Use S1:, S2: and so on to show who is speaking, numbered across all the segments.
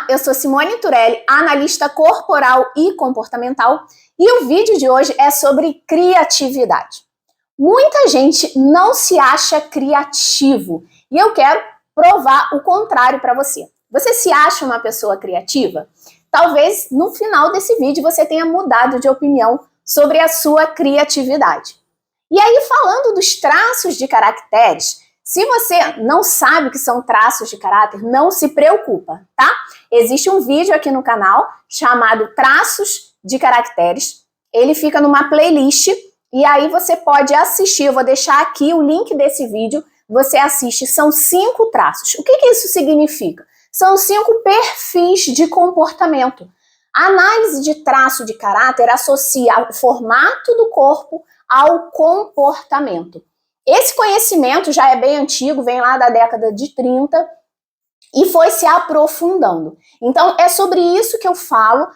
S1: eu sou Simone Turelli, analista corporal e comportamental, e o vídeo de hoje é sobre criatividade. Muita gente não se acha criativo, e eu quero provar o contrário para você. Você se acha uma pessoa criativa? Talvez no final desse vídeo você tenha mudado de opinião sobre a sua criatividade. E aí, falando dos traços de caracteres, se você não sabe o que são traços de caráter, não se preocupa, tá? Existe um vídeo aqui no canal chamado Traços de Caracteres. Ele fica numa playlist e aí você pode assistir. Eu vou deixar aqui o link desse vídeo. Você assiste. São 5 traços. O que isso significa? São 5 perfis de comportamento. A análise de traço de caráter associa o formato do corpo ao comportamento. Esse conhecimento já é bem antigo, vem lá da década de 30 e foi se aprofundando. Então, é sobre isso que eu falo,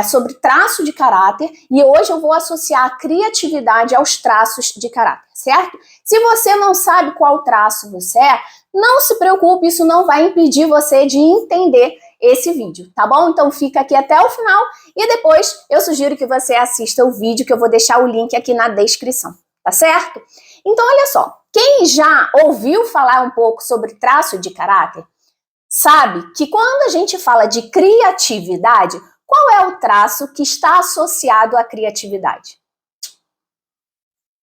S1: sobre traço de caráter, e hoje eu vou associar a criatividade aos traços de caráter, certo? Se você não sabe qual traço você é, não se preocupe, isso não vai impedir você de entender esse vídeo, tá bom? Então fica aqui até o final e depois eu sugiro que você assista o vídeo, que eu vou deixar o link aqui na descrição, tá certo? Então olha só, quem já ouviu falar um pouco sobre traço de caráter, sabe que quando a gente fala de criatividade, qual é o traço que está associado à criatividade?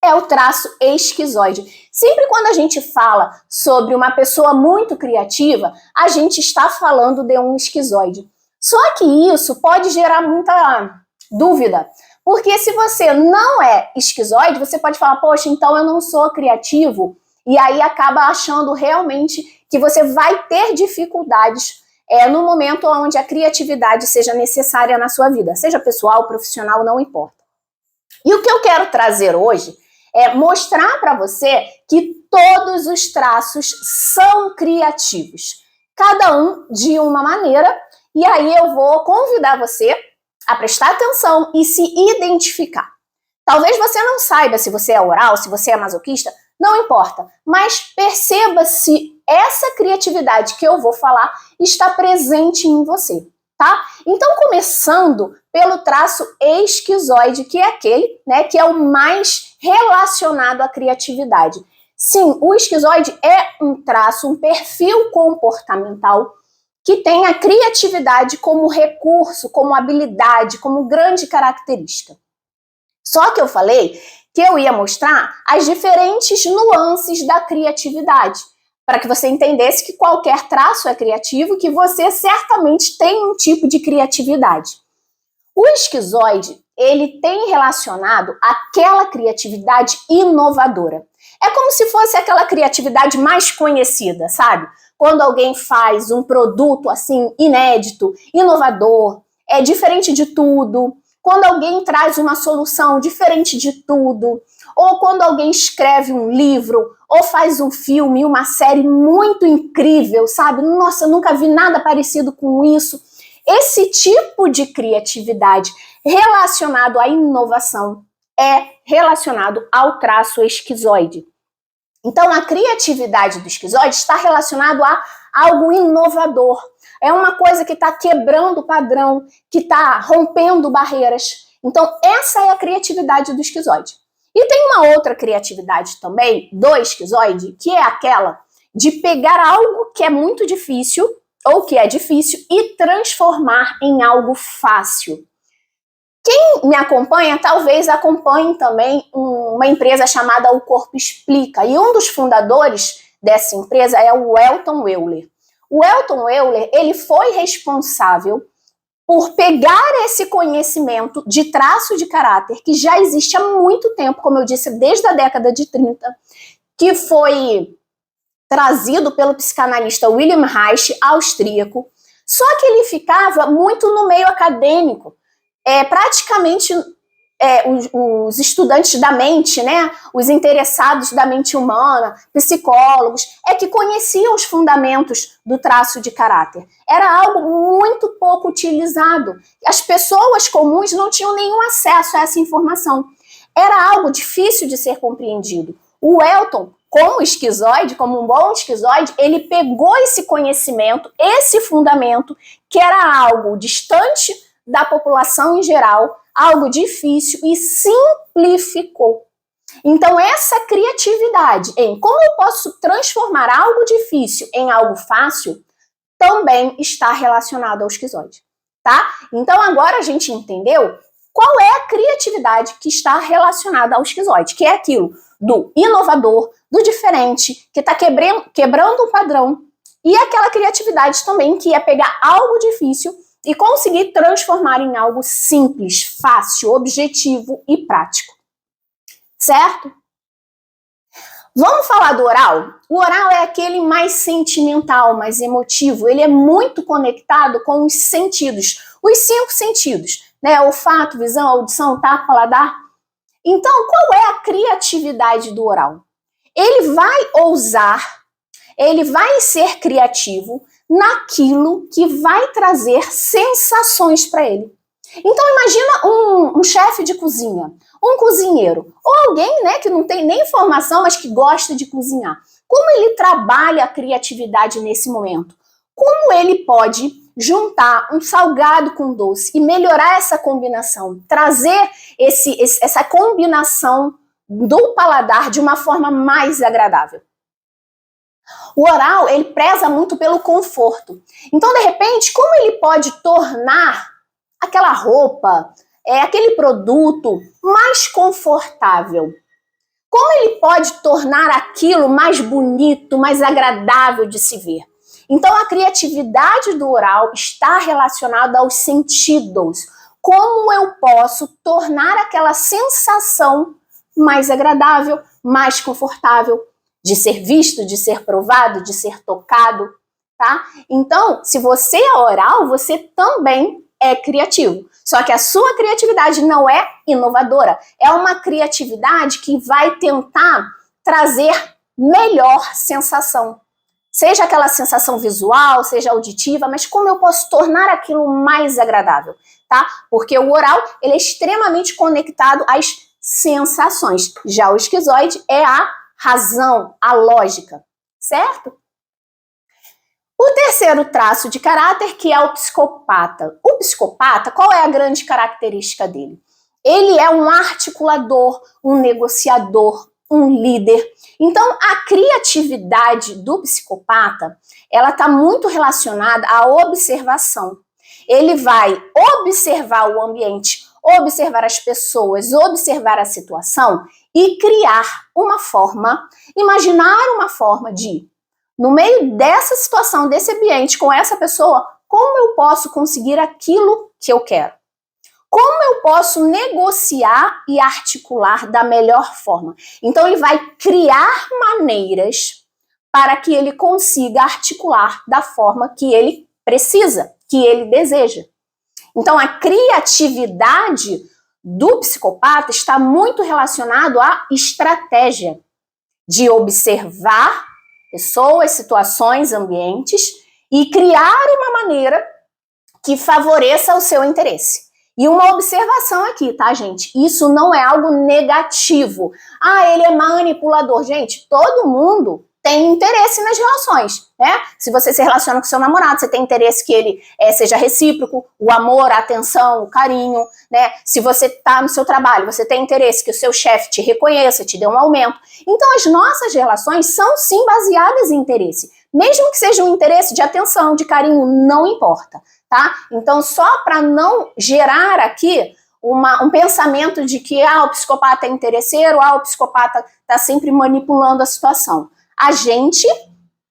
S1: É o traço esquizoide. Sempre quando a gente fala sobre uma pessoa muito criativa, a gente está falando de um esquizoide. Só que isso pode gerar muita dúvida, porque se você não é esquizoide, você pode falar, poxa, então eu não sou criativo, e aí acaba achando realmente que você vai ter dificuldades no momento onde a criatividade seja necessária na sua vida, seja pessoal, profissional, não importa. E o que eu quero trazer hoje é mostrar para você que todos os traços são criativos, cada um de uma maneira, e aí eu vou convidar você a prestar atenção e se identificar. Talvez você não saiba se você é oral, se você é masoquista, não importa, mas perceba se essa criatividade que eu vou falar está presente em você, tá? Então, começando pelo traço esquizoide, que é aquele, né, que é o mais relacionado à criatividade. Sim, o esquizoide é um traço, um perfil comportamental que tem a criatividade como recurso, como habilidade, como grande característica. Só que eu falei que eu ia mostrar as diferentes nuances da criatividade, para que você entendesse que qualquer traço é criativo, que você certamente tem um tipo de criatividade. O esquizoide, ele tem relacionado aquela criatividade inovadora. É como se fosse aquela criatividade mais conhecida, sabe? Quando alguém faz um produto assim inédito, inovador, é diferente de tudo. Quando alguém traz uma solução diferente de tudo, ou quando alguém escreve um livro, ou faz um filme, uma série muito incrível, sabe? Nossa, eu nunca vi nada parecido com isso. Esse tipo de criatividade relacionado à inovação é relacionado ao traço esquizoide. Então, a criatividade do esquizoide está relacionado a algo inovador. É uma coisa que está quebrando o padrão, que está rompendo barreiras. Então, essa é a criatividade do esquizoide. E tem uma outra criatividade também do esquizoide, que é aquela de pegar algo que é muito difícil, ou que é difícil, e transformar em algo fácil. Quem me acompanha, talvez acompanhe também uma empresa chamada O Corpo Explica. E um dos fundadores dessa empresa é o Elton Euler. O Elton Euler, ele foi responsável por pegar esse conhecimento de traço de caráter, que já existe há muito tempo, como eu disse, desde a década de 30, que foi trazido pelo psicanalista Wilhelm Reich, austríaco, só que ele ficava muito no meio acadêmico. Praticamente os estudantes da mente, né, os interessados da mente humana, psicólogos, que conheciam os fundamentos do traço de caráter. Era algo muito pouco utilizado. As pessoas comuns não tinham nenhum acesso a essa informação. Era algo difícil de ser compreendido. O Elton como esquizoide, como um bom esquizoide, ele pegou esse conhecimento, esse fundamento, que era algo distante da população em geral, algo difícil, e simplificou. Então, essa criatividade em como eu posso transformar algo difícil em algo fácil, também está relacionado ao esquizoide, tá? Então, agora a gente entendeu qual é a criatividade que está relacionada ao esquizoide, que é aquilo do inovador, do diferente, que está quebrando um padrão, e aquela criatividade também que é pegar algo difícil e conseguir transformar em algo simples, fácil, objetivo e prático. Certo? Vamos falar do oral? O oral é aquele mais sentimental, mais emotivo. Ele é muito conectado com os sentidos, os 5 sentidos, né? Olfato, visão, audição, tato, paladar. Então, qual é a criatividade do oral? Ele vai ousar, ele vai ser criativo naquilo que vai trazer sensações para ele. Então imagina um chefe de cozinha, um cozinheiro, ou alguém, né, que não tem nem formação, mas que gosta de cozinhar. Como ele trabalha a criatividade nesse momento? Como ele pode juntar um salgado com doce e melhorar essa combinação, trazer essa combinação do paladar de uma forma mais agradável? O oral, ele preza muito pelo conforto. Então, de repente, como ele pode tornar aquela roupa, aquele produto mais confortável? Como ele pode tornar aquilo mais bonito, mais agradável de se ver? Então, a criatividade do oral está relacionada aos sentidos. Como eu posso tornar aquela sensação mais agradável, mais confortável, de ser visto, de ser provado, de ser tocado, tá? Então, se você é oral, você também é criativo. Só que a sua criatividade não é inovadora. É uma criatividade que vai tentar trazer melhor sensação. Seja aquela sensação visual, seja auditiva, mas como eu posso tornar aquilo mais agradável, tá? Porque o oral, ele é extremamente conectado às sensações. Já o esquizoide é a razão, a lógica, certo? O terceiro traço de caráter, que é o psicopata. O psicopata, qual é a grande característica dele? Ele é um articulador, um negociador, um líder. Então, a criatividade do psicopata, ela está muito relacionada à observação. Ele vai observar o ambiente, observar as pessoas, observar a situação e criar uma forma, imaginar uma forma de, no meio dessa situação, desse ambiente, com essa pessoa, como eu posso conseguir aquilo que eu quero? Como eu posso negociar e articular da melhor forma? Então, ele vai criar maneiras para que ele consiga articular da forma que ele precisa, que ele deseja. Então, a criatividade do psicopata está muito relacionado à estratégia de observar pessoas, situações, ambientes e criar uma maneira que favoreça o seu interesse. E uma observação aqui, tá, gente? Isso não é algo negativo. Ah, ele é manipulador. Gente, todo mundo tem interesse nas relações, né? Se você se relaciona com seu namorado, você tem interesse que ele seja recíproco, o amor, a atenção, o carinho, né? Se você está no seu trabalho, você tem interesse que o seu chefe te reconheça, te dê um aumento. Então, as nossas relações são, sim, baseadas em interesse. Mesmo que seja um interesse de atenção, de carinho, não importa, tá? Então, só para não gerar aqui um pensamento de que o psicopata é interesseiro, o psicopata está sempre manipulando a situação. A gente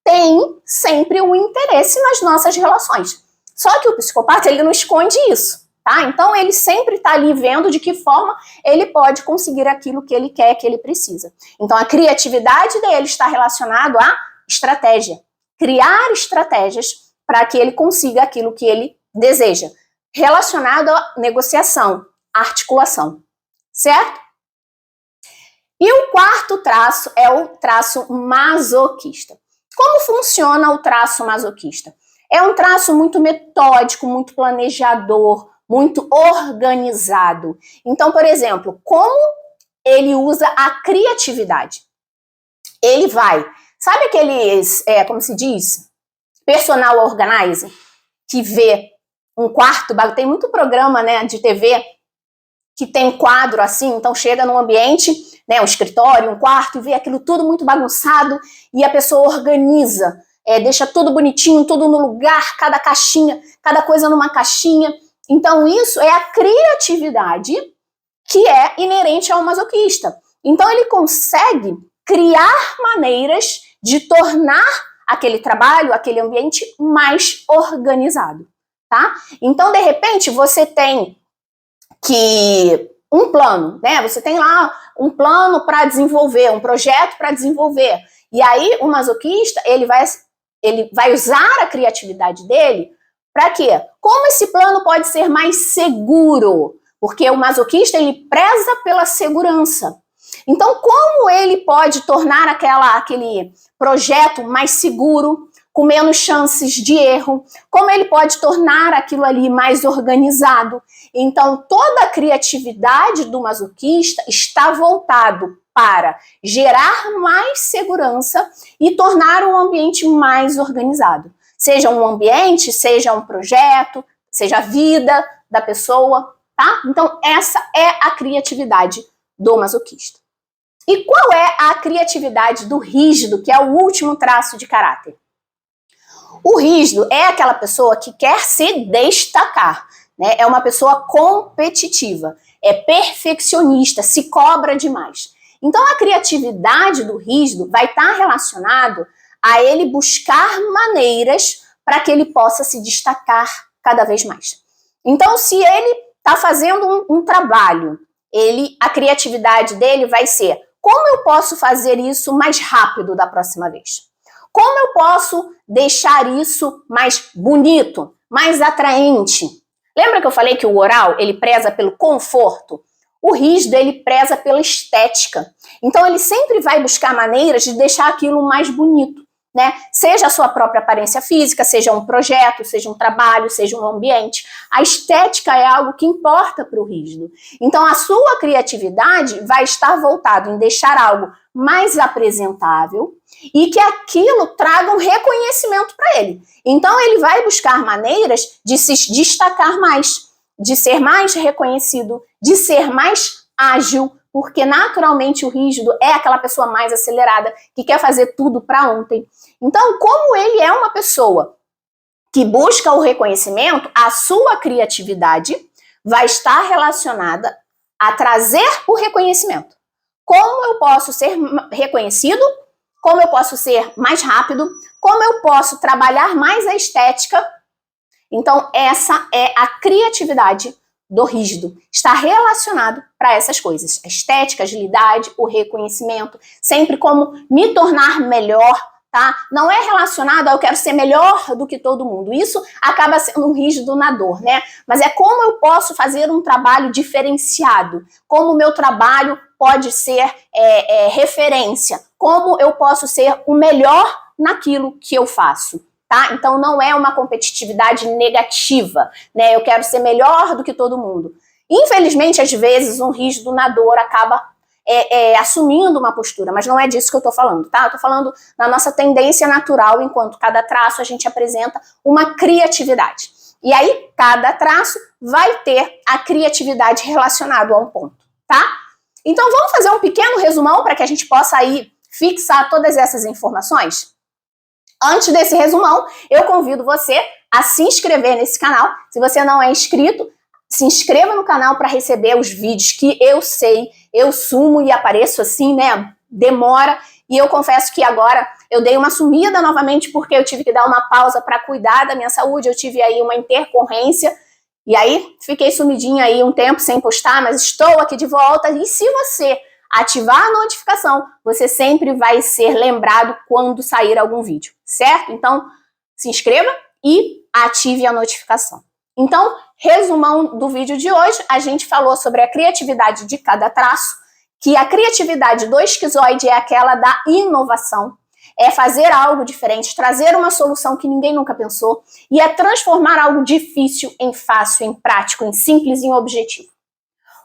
S1: tem sempre um interesse nas nossas relações. Só que o psicopata, ele não esconde isso, tá? Então, ele sempre está ali vendo de que forma ele pode conseguir aquilo que ele quer, que ele precisa. Então, a criatividade dele está relacionada à estratégia. Criar estratégias para que ele consiga aquilo que ele deseja. Relacionado à negociação, articulação. Certo? E o quarto traço é o traço masoquista. Como funciona o traço masoquista? É um traço muito metódico, muito planejador, muito organizado. Então, por exemplo, como ele usa a criatividade? ele vai, sabe aqueles, como se diz, personal organizer, que vê um quarto, tem muito programa, né, de TV que tem quadro assim, então chega num ambiente, né, um escritório, um quarto, e vê aquilo tudo muito bagunçado, e a pessoa organiza, deixa tudo bonitinho, tudo no lugar, cada caixinha, cada coisa numa caixinha. Então isso é a criatividade que é inerente ao masoquista. Então ele consegue criar maneiras de tornar aquele trabalho, aquele ambiente mais organizado, tá? Então, de repente, você tem que um plano, né? Você tem lá um plano para desenvolver, um projeto para desenvolver. E aí o masoquista, ele vai usar a criatividade dele para quê? Como esse plano pode ser mais seguro? Porque o masoquista, ele preza pela segurança. Então, como ele pode tornar aquele projeto mais seguro, com menos chances de erro? Como ele pode tornar aquilo ali mais organizado? Então, toda a criatividade do masoquista está voltado para gerar mais segurança e tornar o ambiente mais organizado. Seja um ambiente, seja um projeto, seja a vida da pessoa, tá? Então, essa é a criatividade do masoquista. E qual é a criatividade do rígido, que é o último traço de caráter? O rígido é aquela pessoa que quer se destacar, né? É uma pessoa competitiva, é perfeccionista, se cobra demais. Então, a criatividade do rígido vai estar relacionado a ele buscar maneiras para que ele possa se destacar cada vez mais. Então, se ele está fazendo um trabalho, a criatividade dele vai ser: como eu posso fazer isso mais rápido da próxima vez? Como eu posso deixar isso mais bonito, mais atraente? Lembra que eu falei que o oral, ele preza pelo conforto? O rígido, ele preza pela estética. Então, ele sempre vai buscar maneiras de deixar aquilo mais bonito, né? Seja a sua própria aparência física, seja um projeto, seja um trabalho, seja um ambiente. A estética é algo que importa para o rígido. Então, a sua criatividade vai estar voltada em deixar algo mais apresentável e que aquilo traga um reconhecimento para ele. Então, ele vai buscar maneiras de se destacar mais, de ser mais reconhecido, de ser mais ágil, porque naturalmente o rígido é aquela pessoa mais acelerada, que quer fazer tudo para ontem. Então, como ele é uma pessoa que busca o reconhecimento, a sua criatividade vai estar relacionada a trazer o reconhecimento. Como eu posso ser reconhecido? Como eu posso ser mais rápido? Como eu posso trabalhar mais a estética? Então, essa é a criatividade do rígido. Está relacionado para essas coisas. A estética, a agilidade, o reconhecimento, sempre como me tornar melhor, tá? Não é relacionado a eu quero ser melhor do que todo mundo. Isso acaba sendo um rígido na dor, né? Mas é como eu posso fazer um trabalho diferenciado, como o meu trabalho pode ser referência, como eu posso ser o melhor naquilo que eu faço. Tá? Então não é uma competitividade negativa, né? Eu quero ser melhor do que todo mundo. Infelizmente, às vezes, um rígido na dor acaba assumindo uma postura, mas não é disso que eu tô falando, tá? Eu tô falando na nossa tendência natural, enquanto cada traço a gente apresenta uma criatividade. E aí, cada traço vai ter a criatividade relacionada a um ponto, tá? Então vamos fazer um pequeno resumão para que a gente possa aí fixar todas essas informações? Antes desse resumão, eu convido você a se inscrever nesse canal. Se você não é inscrito, se inscreva no canal para receber os vídeos que eu sei, eu sumo e apareço assim, né? Demora. E eu confesso que agora eu dei uma sumida novamente porque eu tive que dar uma pausa para cuidar da minha saúde. Eu tive aí uma intercorrência e aí fiquei sumidinha aí um tempo sem postar, mas estou aqui de volta. E se você ativar a notificação, você sempre vai ser lembrado quando sair algum vídeo, certo? Então, se inscreva e ative a notificação. Então, resumão do vídeo de hoje, a gente falou sobre a criatividade de cada traço, que a criatividade do esquizoide é aquela da inovação, é fazer algo diferente, trazer uma solução que ninguém nunca pensou, e é transformar algo difícil em fácil, em prático, em simples, em objetivo.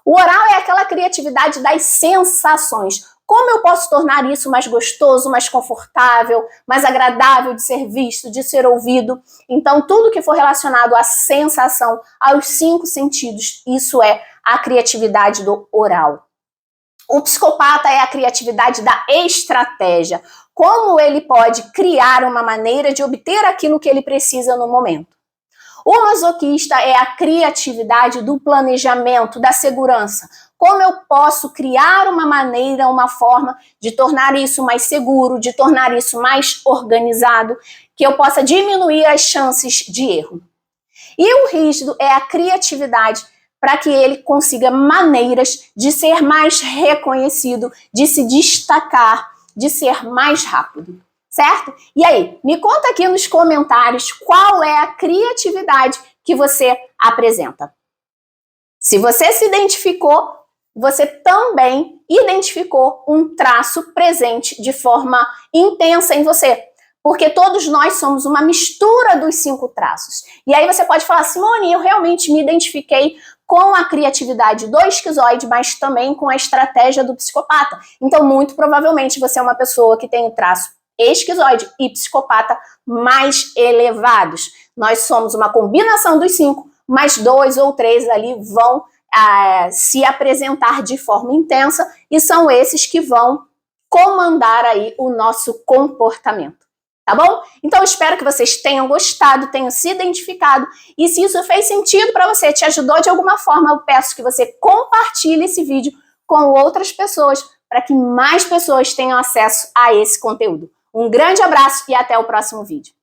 S1: O oral é aquela criatividade das sensações. como eu posso tornar isso mais gostoso, mais confortável, mais agradável de ser visto, de ser ouvido. Então, tudo que for relacionado à sensação, aos 5 sentidos, isso é a criatividade do oral. O psicopata é a criatividade da estratégia. Como ele pode criar uma maneira de obter aquilo que ele precisa no momento. O masoquista é a criatividade do planejamento, da segurança. Como eu posso criar uma maneira, uma forma de tornar isso mais seguro, de tornar isso mais organizado, que eu possa diminuir as chances de erro. E o rígido é a criatividade para que ele consiga maneiras de ser mais reconhecido, de se destacar, de ser mais rápido. Certo? E aí, me conta aqui nos comentários qual é a criatividade que você apresenta. Se você se identificou, você também identificou um traço presente de forma intensa em você. Porque todos nós somos uma mistura dos 5 traços. E aí você pode falar, Simone, eu realmente me identifiquei com a criatividade do esquizoide, mas também com a estratégia do psicopata. Então, muito provavelmente, você é uma pessoa que tem o traço esquizoide e psicopata mais elevados. Nós somos uma combinação dos 5, mas 2 ou 3 ali vão se apresentar de forma intensa e são esses que vão comandar aí o nosso comportamento. Tá bom? Então, espero que vocês tenham gostado, tenham se identificado e se isso fez sentido para você, te ajudou de alguma forma, eu peço que você compartilhe esse vídeo com outras pessoas para que mais pessoas tenham acesso a esse conteúdo. Um grande abraço e até o próximo vídeo.